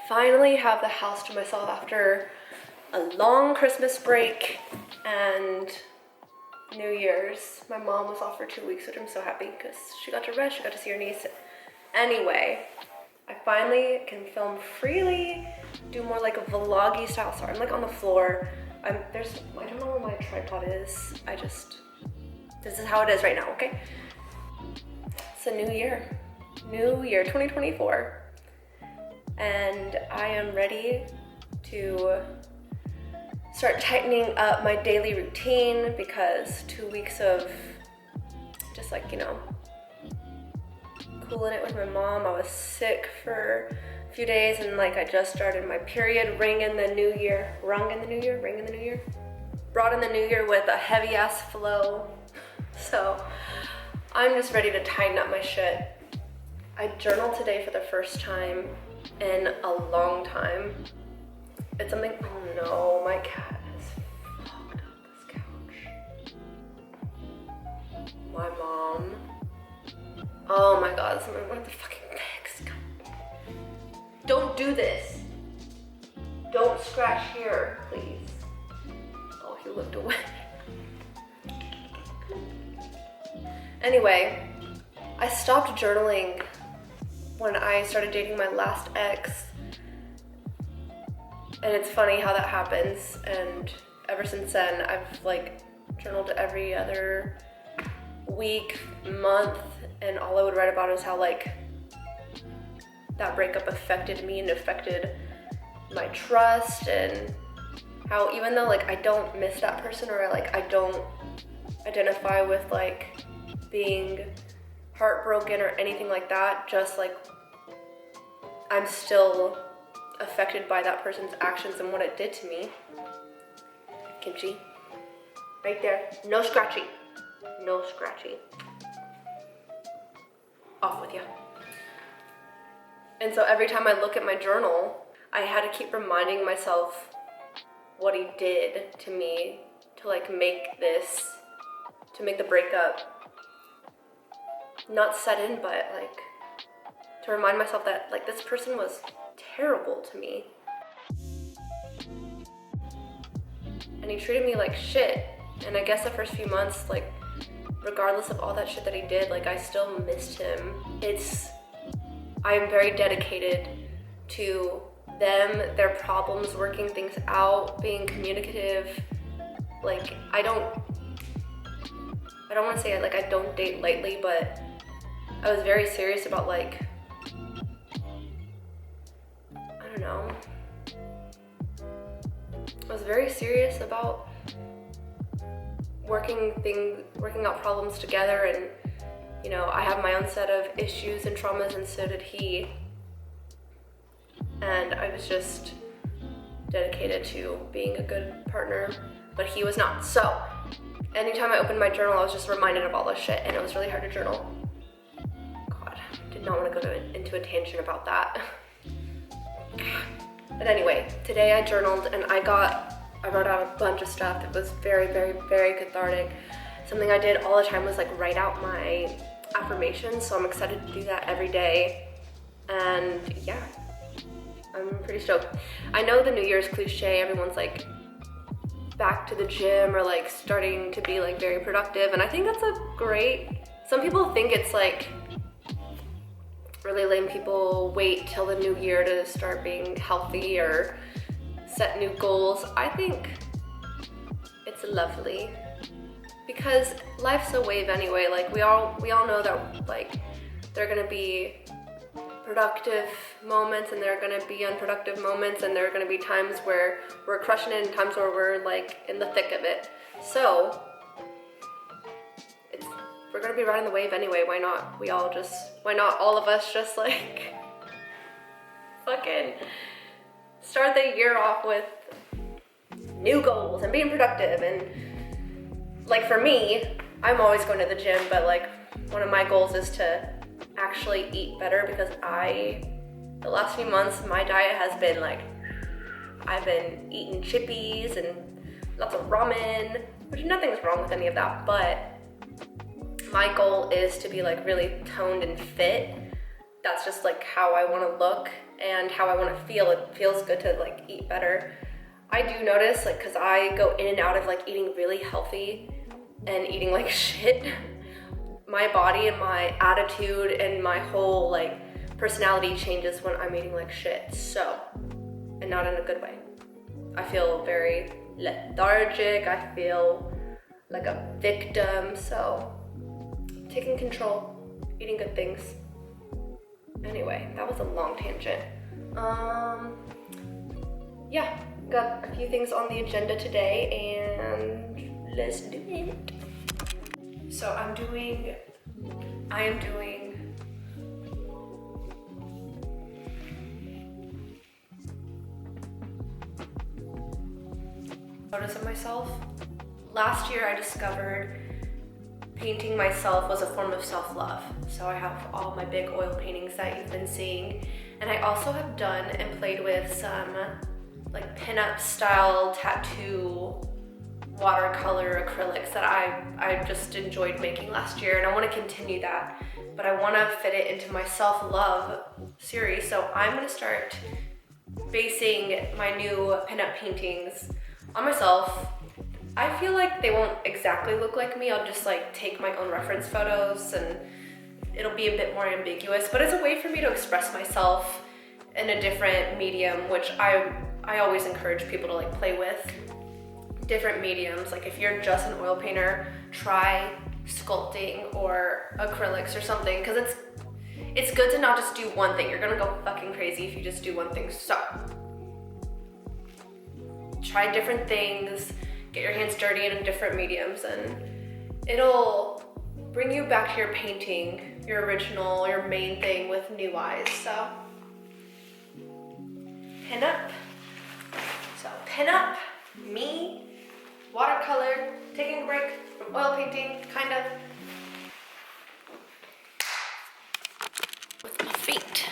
finally have the house to myself after a long Christmas break and New Year's. My mom was off for 2 weeks, which I'm so happy because she got to rest, she got to see her niece. Anyway, I finally can film freely, do more like a vloggy style. Sorry, I'm like on the floor. I don't know where my tripod is. This is how it is right now, okay? It's a new year 2024. And I am ready to start tightening up my daily routine because 2 weeks of just like, cooling it with my mom. I was sick for a few days and like I just started my period, rung in the new year, brought in the new year with a heavy ass flow. So I'm just ready to tighten up my shit. I journaled today for the first time in a long time. It's something, oh no, my cat has fucked up this couch. My mom. Oh my god, someone went to fucking fix. Don't do this. Don't scratch here, please. Oh, he looked away. Anyway, I stopped journaling when I started dating my last ex. And it's funny how that happens. And ever since then, I've like journaled every other week, month, and all I would write about is how like that breakup affected me and affected my trust, and how even though like I don't miss that person or like I don't identify with like being heartbroken or anything like that, just like I'm still affected by that person's actions and what it did to me. Kimchi, right there, no scratchy, no scratchy. Off with you. And so every time I look at my journal, I had to keep reminding myself what he did to me to like make the breakup not set in, but like to remind myself that like this person was terrible to me. And he treated me like shit. And I guess the first few months, like regardless of all that shit that he did, like I still missed him. I am very dedicated to them, their problems, working things out, being communicative. Like I don't want to say like I don't date lightly, but I was very serious about like, I don't know. I was very serious about working out problems together, and I have my own set of issues and traumas, and so did he. And I was just dedicated to being a good partner, but he was not. So anytime I opened my journal, I was just reminded of all this shit, and it was really hard to journal. God, did not want to go into a tangent about that. But anyway, today I journaled and I wrote out a bunch of stuff that was very, very, very cathartic. Something I did all the time was like write out my affirmations, so I'm excited to do that every day. And yeah, I'm pretty stoked. I know the New Year's cliche, everyone's like back to the gym or like starting to be like very productive, and I think that's some people think it's like really lame people wait till the new year to start being healthy or set new goals. I think it's lovely because life's a wave anyway. Like we all know that like there are gonna be productive moments and there are gonna be unproductive moments, and there are gonna be times where we're crushing it and times where we're like in the thick of it. So we're gonna be riding the wave anyway. Why not all of us just like fucking start the year off with new goals and being productive. And like for me, I'm always going to the gym, but like one of my goals is to actually eat better, because the last few months my diet has been like, I've been eating chippies and lots of ramen, which nothing's wrong with any of that, but my goal is to be like really toned and fit. that's just like how I want to look and how I want to feel. It feels good to like eat better. I do notice, like, cause I go in and out of like eating really healthy and eating like shit. My body and my attitude and my whole like personality changes when I'm eating like shit. So, and not in a good way. I feel very lethargic. I feel like a victim. So, taking control, eating good things. Anyway, that was a long tangent. Yeah, got a few things on the agenda today and let's do it. So I am doing photos of myself. Last year I discovered painting myself was a form of self-love. So I have all my big oil paintings that you've been seeing. And I also have done and played with some like pinup style tattoo watercolor acrylics that I just enjoyed making last year, and I want to continue that, but I want to fit it into my self-love series. So I'm going to start basing my new pinup paintings on myself. I feel like they won't exactly look like me. I'll just like take my own reference photos and it'll be a bit more ambiguous, but it's a way for me to express myself in a different medium, which I always encourage people to like play with different mediums. Like if you're just an oil painter, try sculpting or acrylics or something, because it's good to not just do one thing. You're gonna go fucking crazy if you just do one thing. So try different things, get your hands dirty in different mediums, and it'll bring you back to your painting, your original, your main thing with new eyes. So pin up, me, watercolor, taking a break from oil painting, kind of, with my feet.